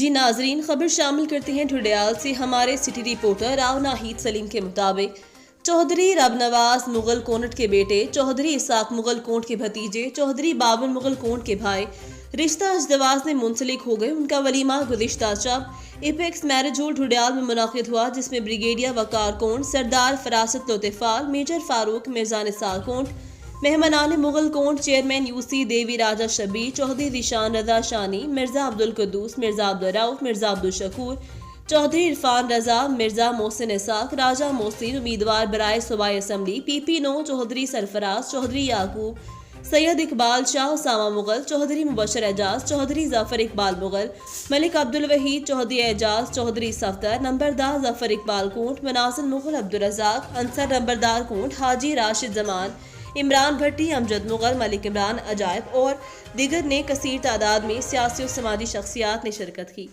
جی ناظرین، خبر شامل کرتے ہیں ڈھڈیال سے ہمارے سٹی رپورٹر راؤ ناہید سلیم کے مطابق چودھری رب نواز مغل کونٹ کے بیٹے، چودھری اسحاق مغل کونٹ کے بھتیجے، چودھری بابر مغل کونٹ کے بھائی رشتہ ازدواج میں منسلک ہو گئے۔ ان کا ولیمہ گزشتہ شب ایپیکس میرج ہال ڈھڈیال میں منعقد ہوا، جس میں بریگیڈیئر وقار کونٹ، سردار فراست لطیفال، میجر فاروق، مرزا نثار کونٹ، مہمانان مغل کونٹ، چیئرمین UC دیوی راجہ شبیر، چودھری ذیشان رضا شانی، مرزا عبدالقدوس، مرزا عبدالرؤف، مرزا عبدالشکور، چودھری عرفان رضا، مرزا محسن اسحاق، راجہ محسن، امیدوار برائے صوبائی اسمبلی PP9، چودھری سرفراز، چودھری یعقوب، سید اقبال شاہ، اسامہ مغل، چودھری مبشر اعجاز، چودھری ظفر اقبال مغل، ملک عبدالوحید، چودھری اعجاز، چودھری صفدر، نمبردار ظفر اقبال کونٹ، مناظر مغل عبدالرزاق، انصر نمبردار کونٹ، حاجی راشد زمان، عمران بھٹی، امجد مغل، ملک عمران عجائب اور دیگر نے کثیر تعداد میں سیاسی و سماجی شخصیات نے شرکت کی۔